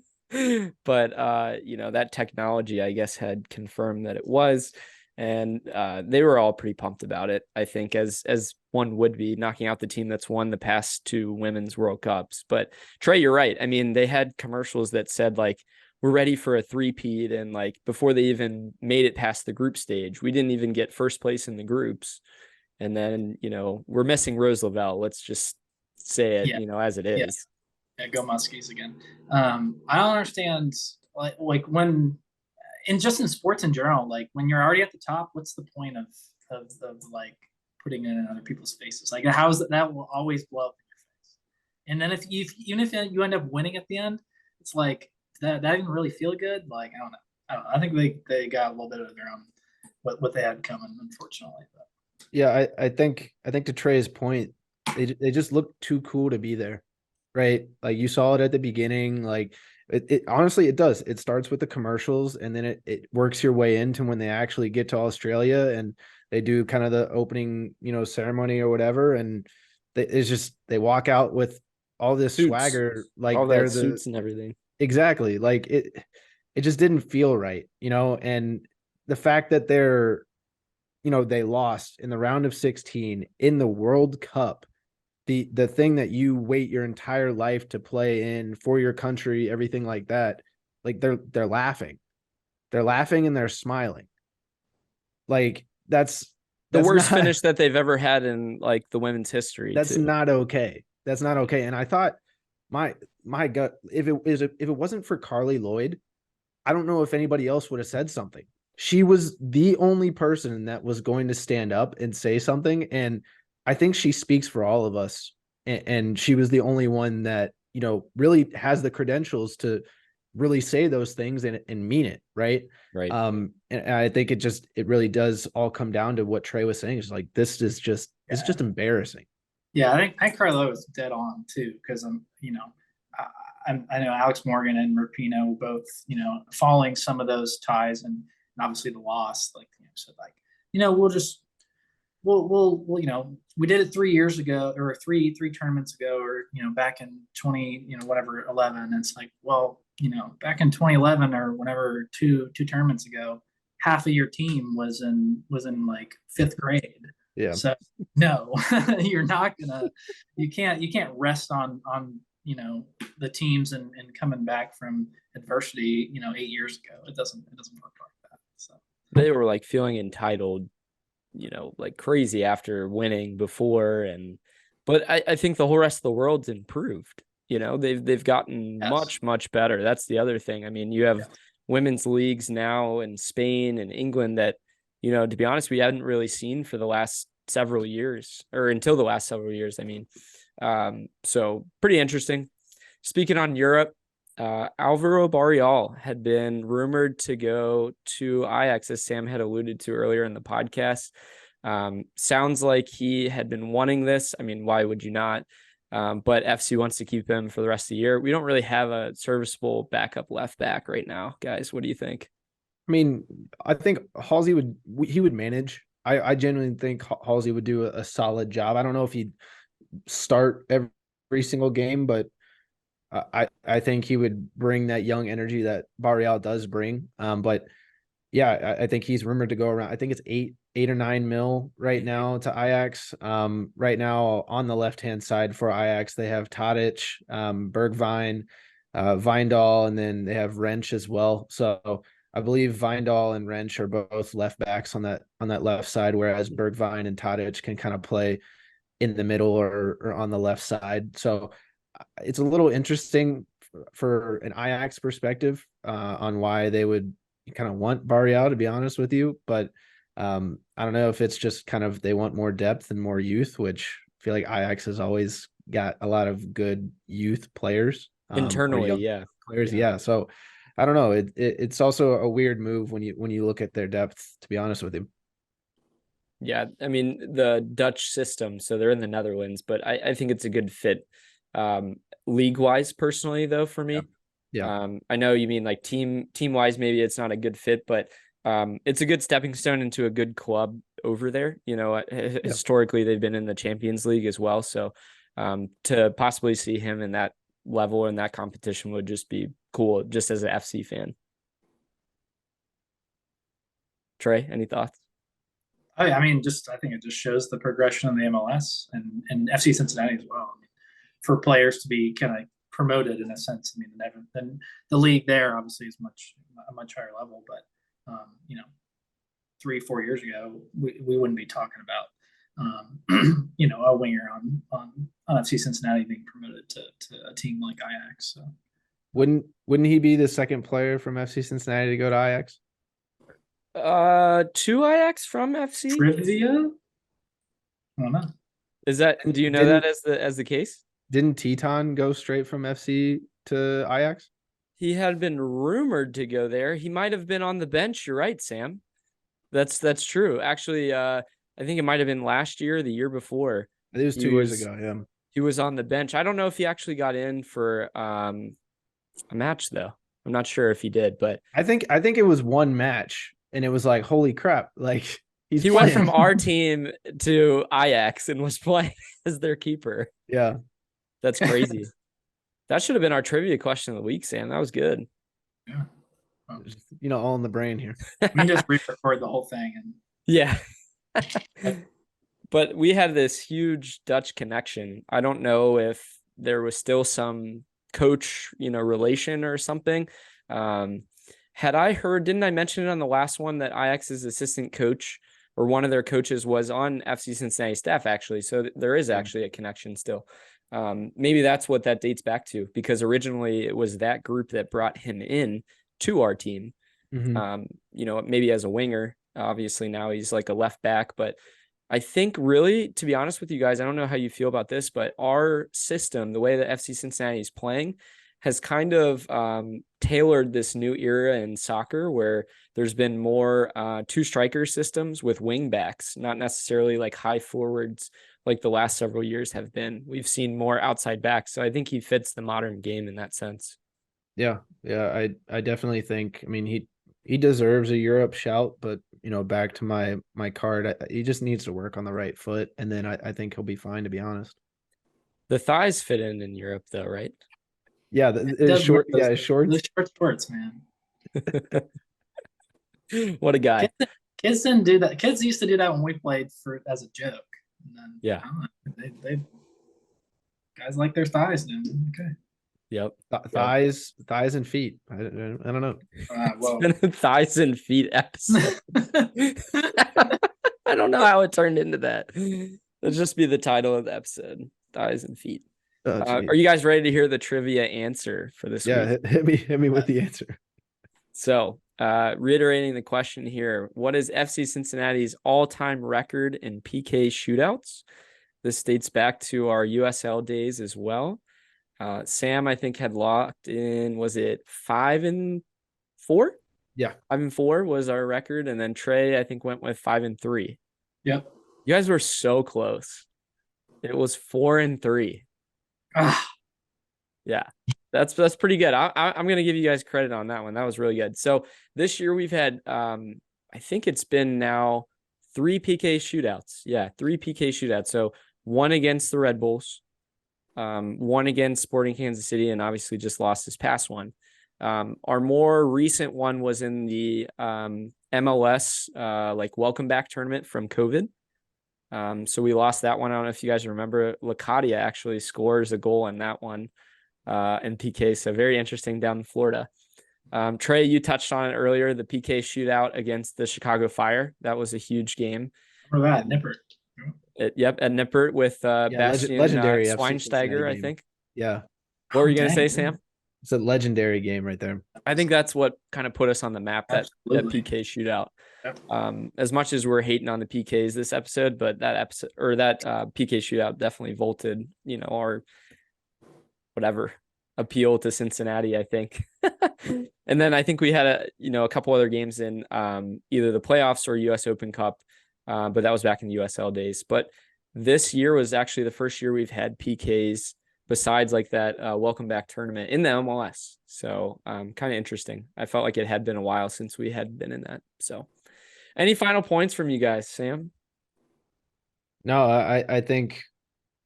But that technology, I guess, had confirmed that it was, and they were all pretty pumped about it. I think as one would be, knocking out the team that's won the past 2 women's World Cups. But Trey, you're right. I mean, they had commercials that said like, we're ready for a 3-peat. And like before they even made it past the group stage, we didn't even get first place in the groups. And then, we're missing Rose Lavelle. Let's just say it, as it is. Yeah, go Muskies again. I don't understand like when, and just in sports in general, like when you're already at the top, what's the point of like putting it in other people's faces? Like how is that will always blow up in your face. And then even if you end up winning at the end, it's like, that didn't really feel good. Like, I don't know. I think they got a little bit of their own what they had coming, unfortunately. But. Yeah, I think to Trey's point, they just look too cool to be there, right? Like you saw it at the beginning. Like it honestly, it does. It starts with the commercials, and then it works your way into when they actually get to Australia and they do kind of the opening, ceremony or whatever, and they walk out with all this suits, swagger, like all they're the suits and everything. Exactly. Like it just didn't feel right, and the fact that they lost in the round of 16 in the World Cup, the thing that you wait your entire life to play in for your country, everything like that. Like they're laughing and they're smiling. Like that's the worst finish that they've ever had in like the women's history. That's not okay. That's not okay. And I thought my gut, if it wasn't for Carly Lloyd, I don't know if anybody else would have said something. she was the only person that was going to stand up and say something. And I think she speaks for all of us. And she was the only one that, really has the credentials to really say those things and mean it. Right. Right. And I think it really does all come down to what Trey was saying. It's like, it's just embarrassing. Yeah, I think Carlo was dead on too, because I know Alex Morgan and Rapino both, following some of those ties and obviously the loss, like, said like, we'll just we'll we did it 3 years ago, or three tournaments ago, or back in 20 whatever 11. And it's like, well, back in 2011 or whenever, two tournaments ago, half of your team was in like fifth grade. Yeah. So no, you're not gonna, you can't rest on the teams and coming back from adversity 8 years ago. It doesn't work like that. So They were like feeling entitled, like crazy after winning before. But I think the whole rest of the world's improved. They've gotten much better. That's the other thing. I mean, you have women's leagues now in Spain and England that, to be honest, we hadn't really seen for the last several years, or until the last several years. I mean, so pretty interesting. Speaking on Europe, Alvaro Barreal had been rumored to go to Ajax, as Sam had alluded to earlier in the podcast. Sounds like he had been wanting this. I mean, why would you not? But FC wants to keep him for the rest of the year. We don't really have a serviceable backup left back right now, guys. What do you think? I mean, I think Halsey would manage. I genuinely think Halsey would do a solid job. I don't know if he'd start every single game, but I think he would bring that young energy that Barreal does bring. But yeah, I think he's rumored to go around. I think it's 8 or 9 mil right now to Ajax. Right now on the left-hand side for Ajax, they have Tadic, Bergwijn, Wijndal, and then they have Wrench as well. So I believe Wijndal and Wrench are both left backs on that left side, whereas Bergwijn and Tadic can kind of play in the middle or on the left side. So it's a little interesting for an Ajax perspective on why they would kind of want Barreal, to be honest with you. But I don't know if it's just kind of they want more depth and more youth, which I feel like Ajax has always got a lot of good youth players Internally, yeah. Players, yeah. So I don't know. It's also a weird move when you look at their depth, to be honest with you. Yeah, I mean, the Dutch system, so they're in the Netherlands, but I think it's a good fit league-wise, personally, though, for me. Yeah. I know you mean like team-wise, maybe it's not a good fit, but it's a good stepping stone into a good club over there. Historically, they've been in the Champions League as well. So to possibly see him in that level in that competition would just be cool, just as an FC fan. Trey, any thoughts? I mean, I think it just shows the progression of the MLS and FC Cincinnati as well. I mean, for players to be kind of promoted in a sense. I mean, then the league there obviously is a much higher level, but 3-4 years ago, we wouldn't be talking about a winger on FC Cincinnati being promoted to a team like Ajax. So wouldn't he be the second player from FC Cincinnati to go to Ajax? To Ajax from FC? Trivia? I don't know. Do you know that as the case? Didn't Teton go straight from FC to Ajax? He had been rumored to go there. He might have been on the bench. You're right, Sam. That's true. Actually, I think it might have been last year or the year before. It was 2 years ago, yeah. He was on the bench. I don't know if he actually got in for a match, though. I'm not sure if he did, but I think it was one match, and it was like, holy crap! Like he went from our team to Ajax and was playing as their keeper. Yeah, that's crazy. That should have been our trivia question of the week, Sam. That was good. Yeah, all in the brain here. We just re-record the whole thing and yeah. But we had this huge Dutch connection. I don't know if there was still some coach, relation or something. Had I heard, didn't I mention it on the last one that Ajax's assistant coach or one of their coaches was on FC Cincinnati staff, actually. So there is actually a connection still. Maybe that's what that dates back to, because originally it was that group that brought him in to our team. You know, maybe as a winger. Obviously now he's like a left back, but I think really, to be honest with you guys, I don't know how you feel about this, but our system, the way that FC Cincinnati is playing, has kind of tailored this new era in soccer where there's been more two striker systems with wing backs, not necessarily like high forwards like the last several years have been. We've seen more outside backs. So I think he fits the modern game in that sense. Yeah. Yeah. I definitely think, I mean, he deserves a Europe shout, but you know, back to my card, he just needs to work on the right foot, and then I think he'll be fine, to be honest. The thighs fit in Europe though, right? Yeah, Does short. those, Yeah, shorts. those shorts, man. What a guy. Kids didn't do that. Kids used to do that when we played for as a joke. And then, Yeah. They guys like their thighs then. Okay. Yep. Thighs and feet. I don't know. Thighs and feet episode. I don't know how it turned into that. Let's just be the title of the episode: thighs and feet. Are you guys ready to hear the trivia answer for this week? Hit me with the answer. So, reiterating the question here, what is FC Cincinnati's all-time record in PK shootouts? This dates back to our USL days as well. Sam, I think, had locked in, was it 5-4? Yeah. 5-4 was our record. And then Trey, I think, went with 5-3. Yep. You guys were so close. It was 4-3. Yeah, that's pretty good. I'm going to give you guys credit on that one. That was really good. So this year we've had, I think it's been now 3 PK shootouts. Yeah, 3 PK shootouts. So 1 against the Red Bulls, 1 against Sporting Kansas City, and obviously just lost this past one. Our more recent one was in the MLS like welcome back tournament from COVID. So we lost that one. I don't know if you guys remember. Lacadia actually scores a goal in that one in PK. So very interesting down in Florida. Trey, you touched on it earlier, the PK shootout against the Chicago Fire. That was a huge game. Remember that, Nippert. Yep, at Nippert with Bastian legendary Schweinsteiger, I think. Yeah. What were you going to say, Sam? It's a legendary game right there. I think that's what kind of put us on the map, that PK shootout. Yep. As much as we're hating on the PKs this episode, but that episode or that PK shootout definitely vaulted, you know, our whatever appeal to Cincinnati, I think. And then I think we had a couple other games in either the playoffs or US Open Cup, but that was back in the USL days. But this year was actually the first year we've had PKs besides like that welcome back tournament in the MLS. So kind of interesting. I felt like it had been a while since we had been in that. So any final points from you guys, Sam? No, I think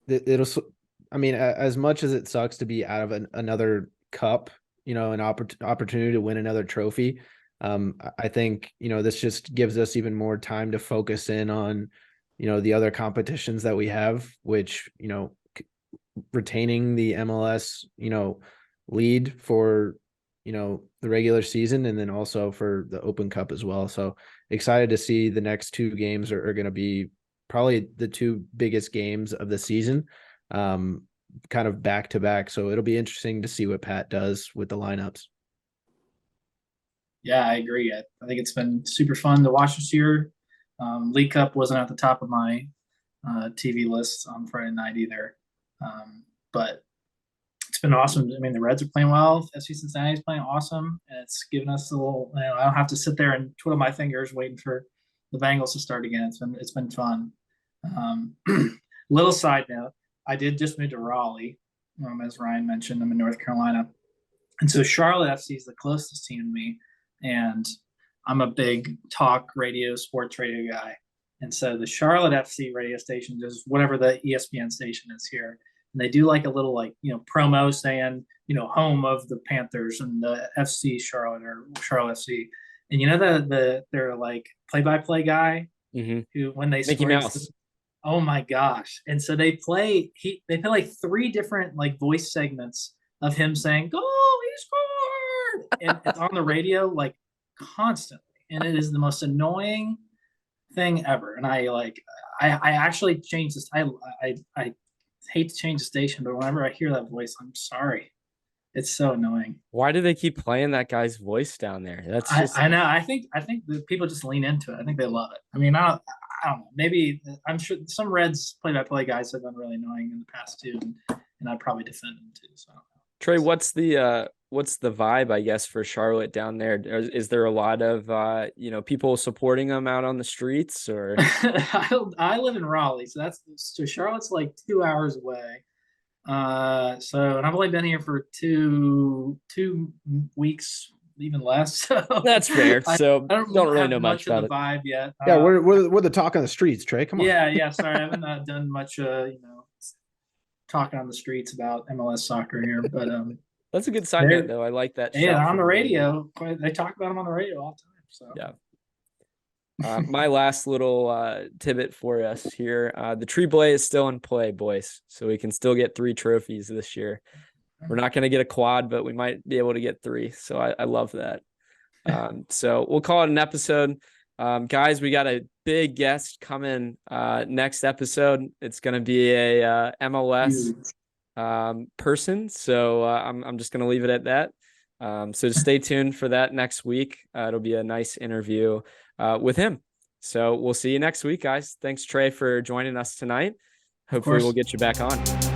it'll, I mean, as much as it sucks to be out of another cup, you know, an opportunity to win another trophy, I think, you know, this just gives us even more time to focus in on, you know, the other competitions that we have, which, you know, retaining the MLS, you know, lead for, you know, the regular season and then also for the Open Cup as well. So excited to see the next 2 games are going to be probably the 2 biggest games of the season, kind of back to back. So it'll be interesting to see what Pat does with the lineups. Yeah, I agree. I think it's been super fun to watch this year. League Cup wasn't at the top of my TV list on Friday night either. But it's been awesome. I mean, the Reds are playing well. FC Cincinnati is playing awesome. And it's given us a little, you know, I don't have to sit there and twiddle my fingers waiting for the Bengals to start again. It's been fun. Little side note, I did just move to Raleigh, as Ryan mentioned. I'm in North Carolina. And so Charlotte FC is the closest team to me. And I'm a big talk radio, sports radio guy. And so the Charlotte FC radio station is whatever the ESPN station is here. And they do like a little promo saying, you know, home of the Panthers and the FC Charlotte or Charlotte FC. And you know they're like play-by-play guy who when they Mickey Mouse. Oh my gosh. And so they play like 3 different like voice segments of him saying, "Goal, he scored!" And it's on the radio like constantly. And it is the most annoying thing ever. And I actually changed this. I hate to change the station, but whenever I hear that voice, I'm sorry. It's so annoying. Why do they keep playing that guy's voice down there? That's just I know. I think the people just lean into it. I think they love it. I mean, I don't know. Maybe I'm sure some Reds play-by-play guys have been really annoying in the past too, and I'd probably defend them too. So Trey, what's the vibe, I guess, for Charlotte down there? Is there a lot of people supporting them out on the streets, or? I live in Raleigh, so Charlotte's like 2 hours away. So and I've only been here for two weeks, even less. So That's fair. So I don't really have know much about of the vibe yet. Yeah, we're the talk on the streets, Trey. Come on. Yeah. Sorry, I haven't done much. Talking on the streets about MLS soccer here, but that's a good sign, though. I like that. Yeah, on the radio, they talk about them on the radio all the time. So yeah. My last little tidbit for us here: the Tree Blade is still in play, boys, so we can still get 3 trophies this year. We're not going to get a quad, but we might be able to get 3. So I love that. So we'll call it an episode. Guys, we got a big guest coming next episode. It's going to be a MLS person. So I'm just going to leave it at that. So just stay tuned for that next week. It'll be a nice interview with him. So we'll see you next week, guys. Thanks, Trey, for joining us tonight. Hopefully we'll get you back on.